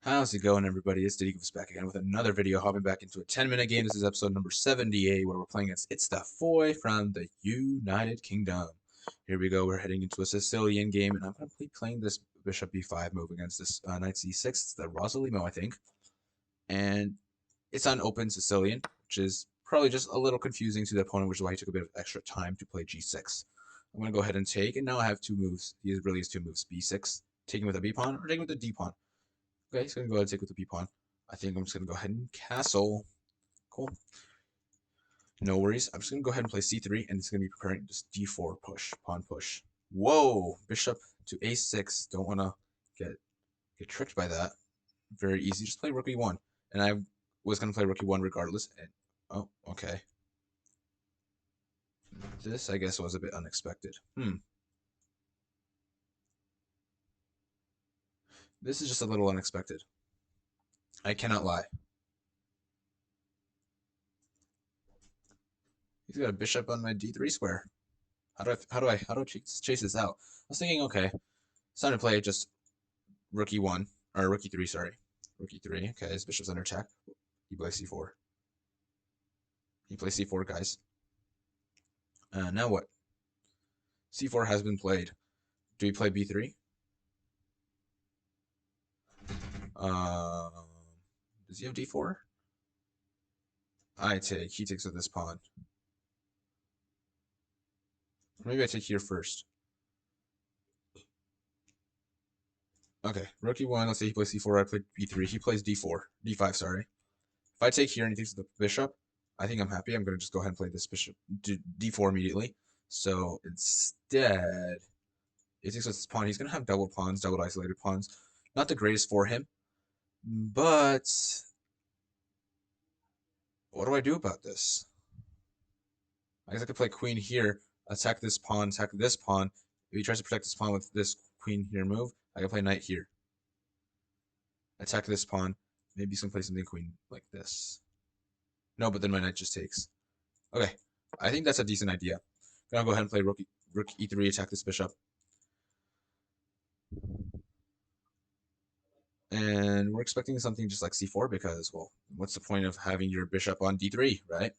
How's it going, everybody? It's Diddy back again with another video, hopping back into a 10-minute game. This is episode number 78, where we're playing against It's the Foy from the United Kingdom. Here we go. We're heading into a Sicilian game, and I'm going to be playing this bishop b5 move against this knight c6. It's the Rossolimo, I think. And it's on open Sicilian, which is probably just a little confusing to the opponent, which is why he took a bit of extra time to play g6. I'm going to go ahead and take, and now I have two moves. He really has two moves, b6, taking with a b pawn, or taking with a d pawn. Okay, he's going to go ahead and take with the b-pawn. I think I'm just going to go ahead and castle. Cool. No worries. I'm just going to go ahead and play c3, and it's going to be preparing just d4 push, pawn push. Whoa! Bishop to a6. Don't want to get tricked by that. Very easy. Just play rook e1. And I was going to play rook e1 regardless. And, oh, okay. This, I guess, was a bit unexpected. This is just a little unexpected. I cannot lie. He's got a bishop on my d3 square. How do I chase this out? I was thinking, okay, it's time to play just rook e1 or rook e3. Sorry, rook e3. Okay, his bishop's under attack. He plays c4. He plays c4, guys. Now what? c4 has been played. Do we play b3? Does he have d4? I take. He takes with this pawn. Maybe I take here first. Okay, rook e1. Let's say he plays c4. I play b3. He plays d4. d5, sorry. If I take here and he takes the bishop, I think I'm happy. I'm going to just go ahead and play this bishop d4 immediately. So instead, he takes with this pawn. He's going to have double pawns, double isolated pawns. Not the greatest for him, but what do I do about this? I guess I could play queen here, attack this pawn, attack this pawn. If he tries to protect this pawn with this queen here move, I can play knight here. Attack this pawn. Maybe he's going to play something queen like this. No, but then my knight just takes. Okay, I think that's a decent idea. Gonna go ahead and play rook e3, attack this bishop. And we're expecting something just like c4 because, well, what's the point of having your bishop on d3, right?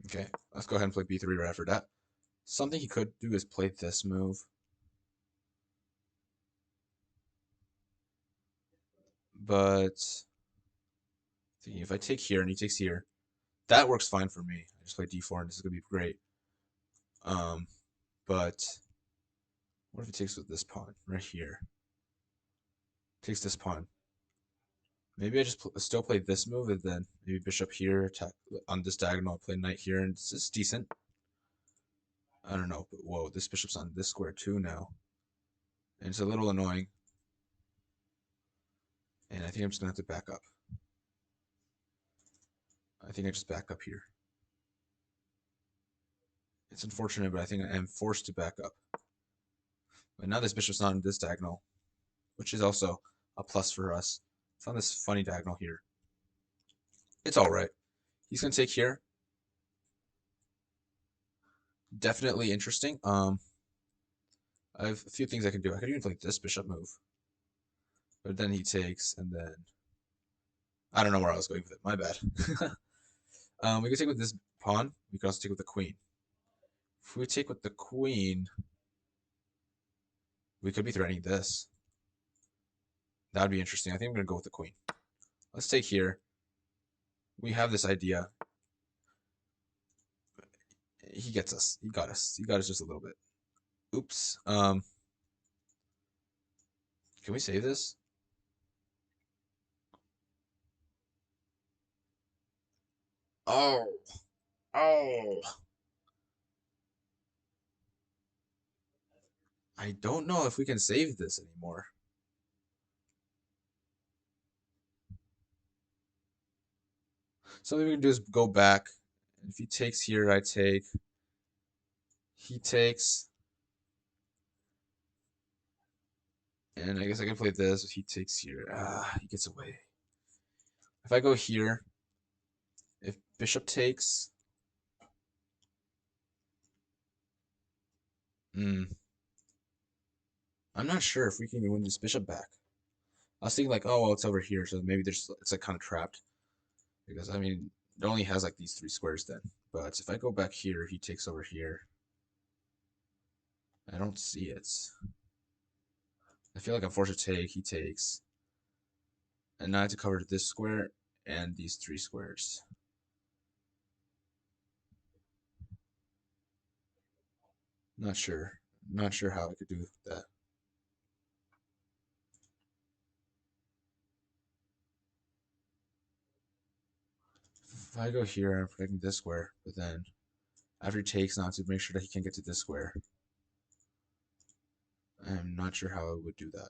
Okay, let's go ahead and play b3 right after that. Something he could do is play this move. But if I take here and he takes here, that works fine for me. I just play d4 and this is going to be great. But what if he takes with this pawn right here? Takes this pawn. Maybe I just still play this move and then maybe bishop here, attack on this diagonal, play knight here, and this is decent. I don't know, but whoa, this bishop's on this square too now. And it's a little annoying. And I think I'm just going to have to back up. I think I just back up here. It's unfortunate, but I think I am forced to back up. But now this bishop's not on this diagonal, which is also a plus for us. It's on this funny diagonal here. It's alright. He's going to take here. Definitely interesting. I have a few things I can do. I could even play this bishop move. But then he takes, and then I don't know where I was going with it. My bad. We could take with this pawn. We could also take with the queen. If we take with the queen, we could be threatening this. That would be interesting. I think I'm going to go with the queen. Let's take here. We have this idea. He gets us. He got us. He got us just a little bit. Oops. Can we save this? Oh. Oh. I don't know if we can save this anymore. Something we can do is go back. If he takes here, I take. He takes. And I guess I can play this if he takes here. He gets away. If I go here, if bishop takes, Hmm. I'm not sure if we can even win this bishop back. I was thinking like, oh well, it's over here, so maybe it's like kind of trapped because I mean it only has like these three squares then. But if I go back here, he takes over here. I don't see it. I feel like I'm forced to take. He takes, and now I have to cover this square and these three squares. Not sure. Not sure how I could do that. If I go here, I'm protecting this square, but then after he takes, now to make sure that he can't get to this square. I'm not sure how I would do that.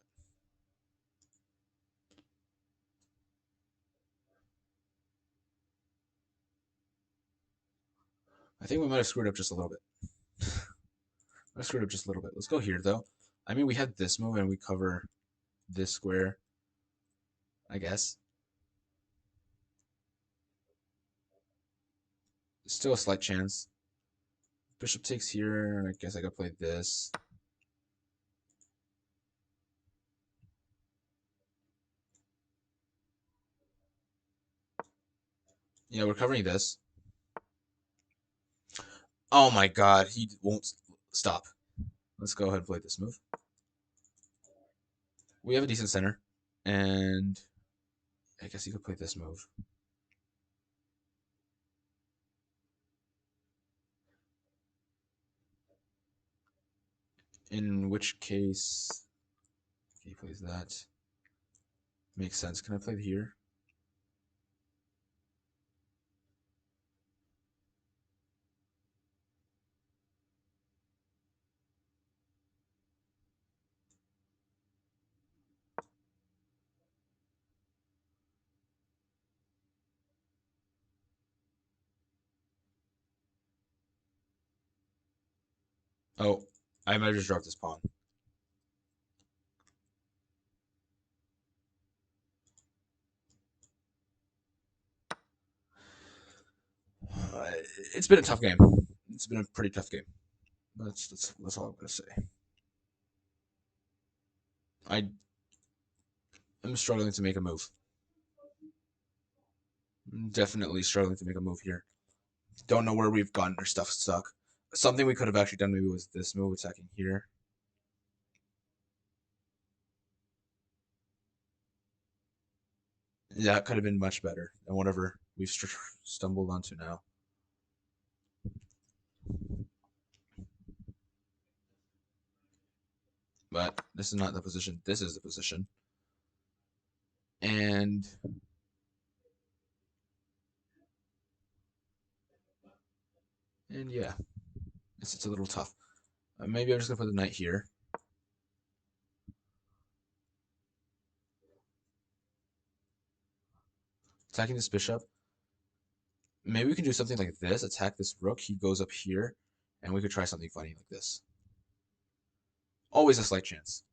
I think we might have screwed up just a little bit. I screwed up just a little bit. Let's go here, though. I mean, we had this move, and we cover this square, I guess. Still a slight chance. Bishop takes here. I guess I gotta play this. Yeah, we're covering this. Oh my god, he won't stop. Let's go ahead and play this move. We have a decent center, and I guess he could play this move. In which case, he plays that. Makes sense. Can I play here? Oh, I might have just dropped this pawn. Uh, it's been a tough game. It's been a pretty tough game. That's all I'm gonna say. I am struggling to make a move. I'm definitely struggling to make a move here. Don't know where we've gotten our stuff stuck. Something we could have actually done maybe was this move attacking here. Yeah, it could have been much better than whatever we've stumbled onto now. But this is not the position. This is the position. And yeah, it's a little tough. Maybe I'm just gonna put the knight here. Attacking this bishop. Maybe we can do something like this. Attack this rook. He goes up here, and we could try something funny like this. Always a slight chance.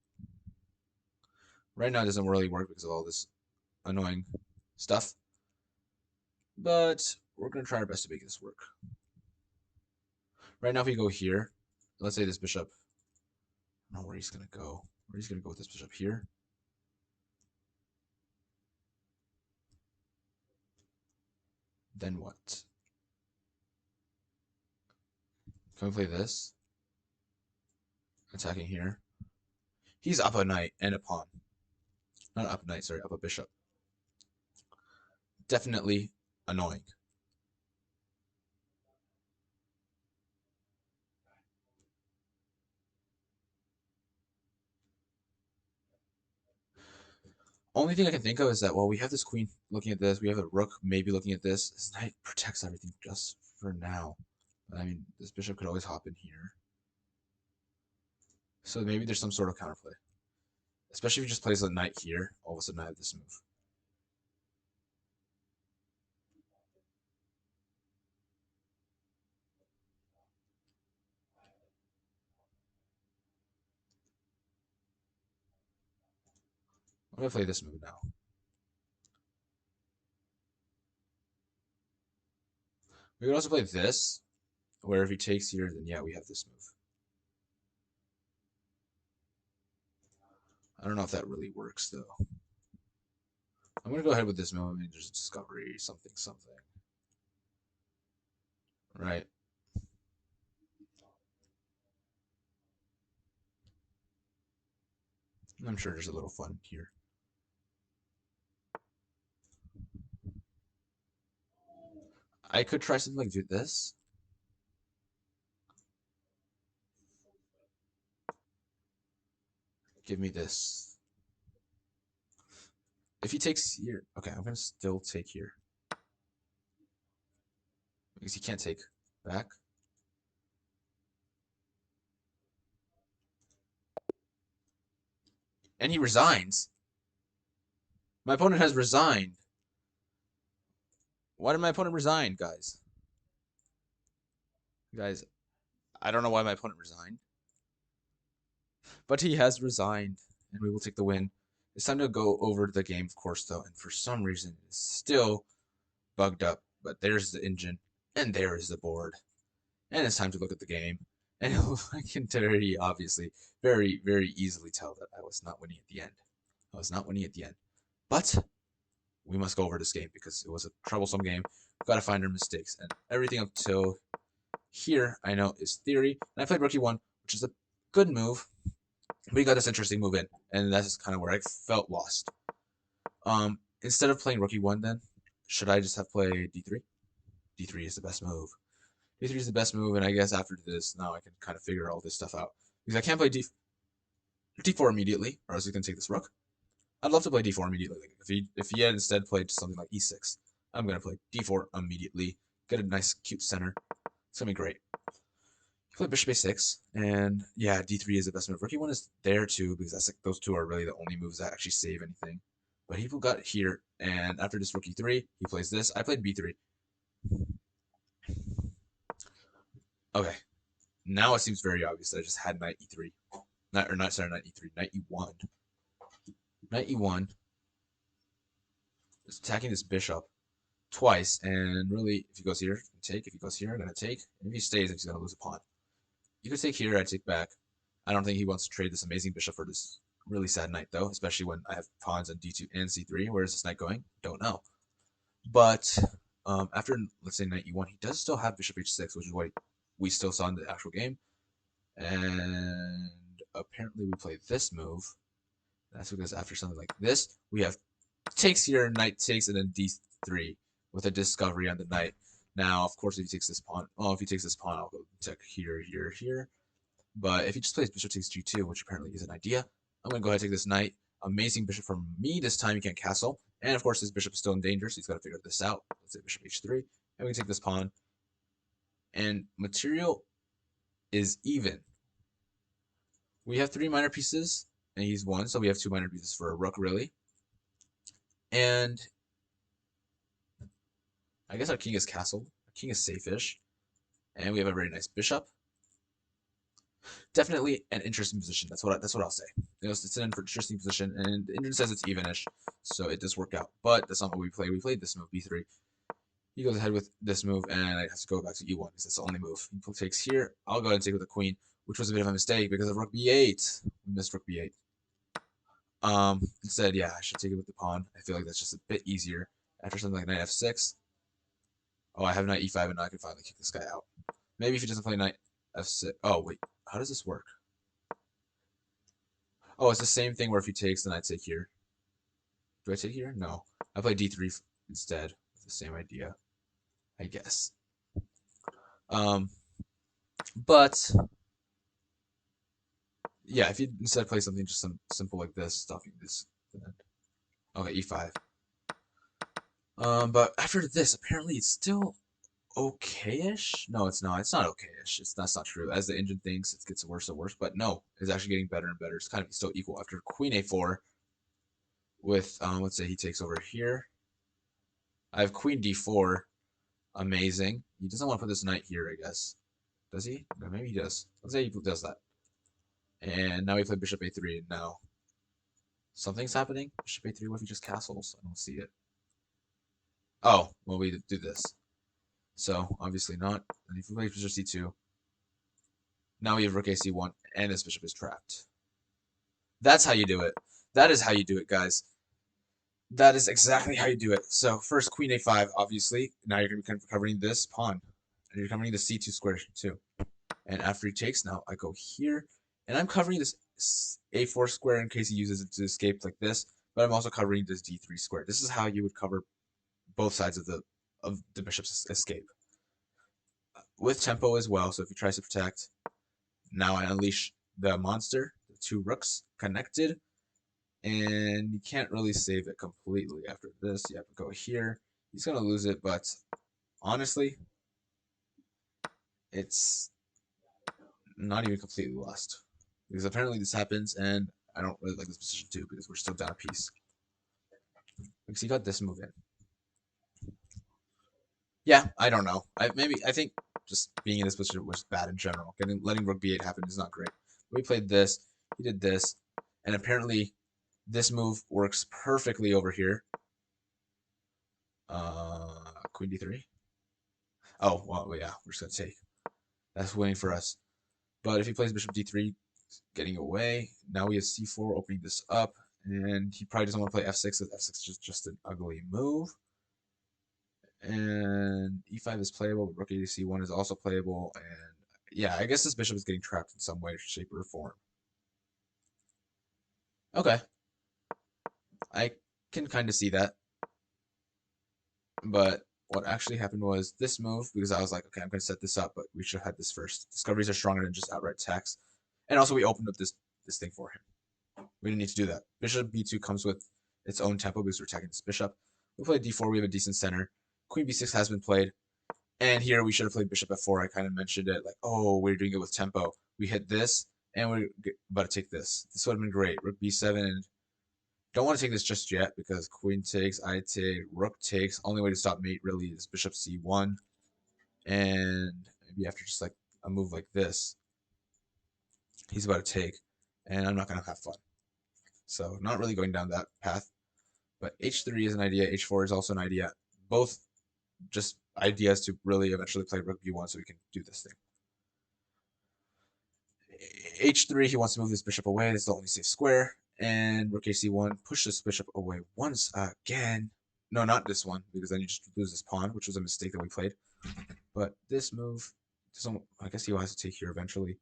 Right now it doesn't really work because of all this annoying stuff. But we're gonna try our best to make this work. Right now, if we go here, let's say this bishop. I don't know where he's gonna go. Where he's gonna go with this bishop here. Then what? Can we play this? Attacking here. He's up a knight and a pawn. Not up a knight, sorry, up a bishop. Definitely annoying. Only thing I can think of is that, well, we have this queen looking at this. We have a rook maybe looking at this. This knight protects everything just for now. I mean, this bishop could always hop in here. So maybe there's some sort of counterplay. Especially if he just plays a knight here. All of a sudden I have this move. I'm going to play this move now. We could also play this, where if he takes here, then yeah, we have this move. I don't know if that really works, though. I'm going to go ahead with this move. Maybe there's a discovery, something, something. Right. I'm sure there's a little fun here. I could try something like this. Give me this. If he takes here, okay, I'm going to still take here. Because he can't take back. And he resigns. My opponent has resigned. Why did my opponent resign, guys? Guys, I don't know why my opponent resigned. But he has resigned, and we will take the win. It's time to go over the game, of course, though, and for some reason, it's still bugged up. But there's the engine, and there is the board. And it's time to look at the game. And I can very obviously, very, very easily tell that I was not winning at the end. I was not winning at the end. But we must go over this game because it was a troublesome game. We've got to find our mistakes. And everything up till here, I know, is theory. And I played Rookie 1, which is a good move. But he got this interesting move in. And that's kind of where I felt lost. Instead of playing Rookie 1 then, should I just have played D3? D3 is the best move. D3 is the best move, and I guess after this, now I can kind of figure all this stuff out. Because I can't play D4 immediately, or else he's going to take this rook. I'd love to play D4 immediately. If he had instead played something like E6, I'm going to play D4 immediately. Get a nice, cute center. It's going to be great. He played Bishop A6, and yeah, D3 is the best move. Rookie 1 is there too, because that's like those two are really the only moves that actually save anything. But he got here, and after this Rookie 3, he plays this. I played B3. Okay, now it seems very obvious that I just had knight E3. Knight E3, knight E1. Knight E1. Just attacking this bishop twice, and really, if he goes here, take. If he goes here, I'm gonna take. And if he stays, he's gonna lose a pawn. You could take here, I take back. I don't think he wants to trade this amazing bishop for this really sad knight, though, especially when I have pawns on D2 and C3. Where is this knight going? Don't know. But after, let's say, knight E1, he does still have bishop H6, which is what we still saw in the actual game. And apparently we play this move. That's because after something like this, we have takes here, knight takes, and then D3 with a discovery on the knight. Now, of course, if he takes this pawn, if he takes this pawn, I'll go check here, here, here. But if he just plays bishop takes G2, which apparently is an idea, I'm going to go ahead and take this knight. Amazing bishop from me this time. He can't castle. And, of course, his bishop is still in danger, so he's got to figure this out. Let's say bishop H3. And we can take this pawn. And material is even. We have 3 minor pieces, and he's 1, so we have 2 minor pieces for a rook, really. And I guess our king is castled. Our king is safe-ish. And we have a very nice bishop. Definitely an interesting position. That's what I'll say. It's an interesting position, and the engine says it's evenish, so it does work out. But that's not what we played. We played this move, B3. He goes ahead with this move, and I have to go back to E1 because that's the only move. He takes here. I'll go ahead and take with the queen, which was a bit of a mistake because of rook B8. We missed rook B8. Instead, yeah, I should take it with the pawn. I feel like that's just a bit easier. After something like knight F6. Oh, I have knight E5, and now I can finally kick this guy out. Maybe if he doesn't play knight F6. Oh, wait. How does this work? Oh, it's the same thing where if he takes, then I take here. Do I take here? No. I play D3 instead. It's the same idea, I guess. But yeah, if you instead play something just simple like this, stuffing this. Okay, E5. But after this, apparently it's still okay-ish. No, it's not. It's not okay-ish. That's not true. As the engine thinks, it gets worse and worse. But no, it's actually getting better and better. It's kind of still equal after Queen A4. With let's say he takes over here. I have Queen D4. Amazing. He doesn't want to put this knight here, I guess. Does he? No, maybe he does. Let's say he does that. And now we play Bishop A3. And now something's happening. Bishop A3. What if he just castles? I don't see it. Oh, well, we do this. So, obviously not. And if we play Bishop C2, now we have Rook AC1, and this bishop is trapped. That's how you do it. That is how you do it, guys. That is exactly how you do it. So first, queen a5, obviously. Now you're going to be covering this pawn. And you're covering the c2 square too. And after he takes, now I go here. And I'm covering this a4 square in case he uses it to escape like this. But I'm also covering this d3 square. This is how you would cover both sides of the bishop's escape. With tempo as well, so if he tries to protect, now I unleash the monster, the two rooks connected, and you can't really save it completely after this. You have to go here. He's going to lose it, but honestly, it's not even completely lost. Because apparently this happens, and I don't really like this position too, because we're still down a piece. Because he got this move in. Yeah, I don't know. I think just being in this position was bad in general. Letting rook b8 happen is not great. We played this, he did this, and apparently this move works perfectly over here. Queen d3. Oh, well, yeah, we're just gonna take. That's winning for us. But if he plays bishop d3, getting away. Now we have c4, opening this up, and he probably doesn't want to play f6, because f6 is just an ugly move. And e5 is playable, but rook a c1 is also playable, and yeah, I guess this bishop is getting trapped in some way, shape, or form. Okay. I can kind of see that. But what actually happened was this move, because I was like, okay, I'm going to set this up, but we should have had this first. Discoveries are stronger than just outright attacks. And also we opened up this thing for him. We didn't need to do that. Bishop b2 comes with its own tempo because we're attacking this bishop. We played d4, we have a decent center. Queen b6 has been played. And here we should have played bishop f4. I kind of mentioned it, like, oh, we're doing it with tempo. We hit this, and we're about to take this. This would have been great. Rook b7, and don't want to take this just yet, because queen takes, I take, rook takes. Only way to stop mate, really, is bishop c1. And maybe after just, like, a move like this, he's about to take, and I'm not going to have fun. So not really going down that path. But h3 is an idea. h4 is also an idea. Both just ideas to really eventually play rook b1 so we can do this thing. h3, he wants to move this bishop away. This is the only safe square. And rook ac1, push this bishop away once again. No, not this one, because then you just lose this pawn, which was a mistake that we played. But this move, I guess he will have to take here eventually.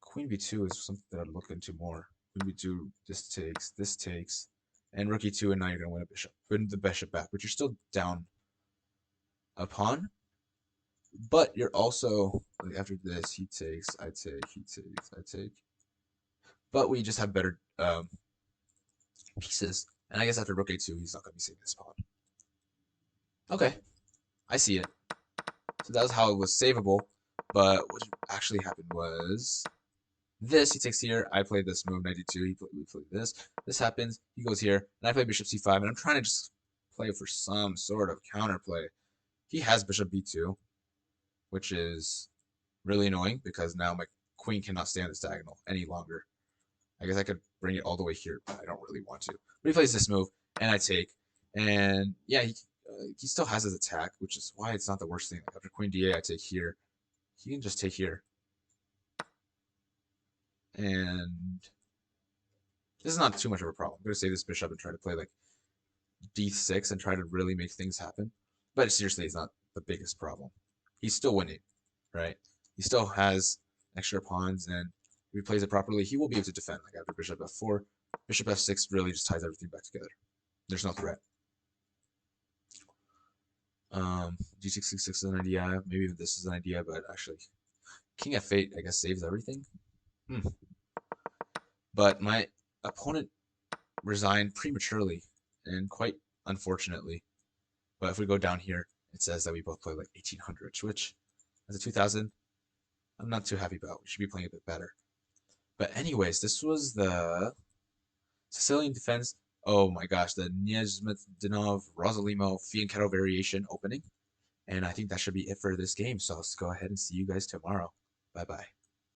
Queen b2 is something that I'd look into more. Queen b2, this takes, and rook e2, and now you're going to win a bishop. Win the bishop back, but you're still down a pawn. But you're also, like, after this, he takes, I take, he takes, I take. But we just have better pieces. And I guess after rook a2, he's not going to be saving this pawn. Okay, I see it. So that was how it was savable. But what actually happened was this. He takes here. I play this move, knight d2. We play this. This happens. He goes here. And I play bishop c5. And I'm trying to just play for some sort of counterplay. He has bishop b2, which is really annoying because now my queen cannot stay on this diagonal any longer. I guess I could bring it all the way here, but I don't really want to. But he plays this move, and I take. And yeah, he still has his attack, which is why it's not the worst thing. After queen d8, I take here. He can just take here. And this is not too much of a problem. I'm going to save this bishop and try to play like d6 and try to really make things happen. But seriously, it's not the biggest problem. He's still winning, right? He still has extra pawns, and if he plays it properly, he will be able to defend. Like after bishop f4, bishop f6 really just ties everything back together. There's no threat. g6 is an idea. Maybe even this is an idea, but actually, king f8, I guess, saves everything. But my opponent resigned prematurely, and quite unfortunately. But if we go down here, it says that we both play like 1800s, which as a 2000, I'm not too happy about. We should be playing a bit better. But anyways, this was the Sicilian defense. Oh my gosh, the Nyezhmetdinov-Rossolimo fianchetto variation opening. And I think that should be it for this game. So I'll go ahead and see you guys tomorrow. Bye-bye.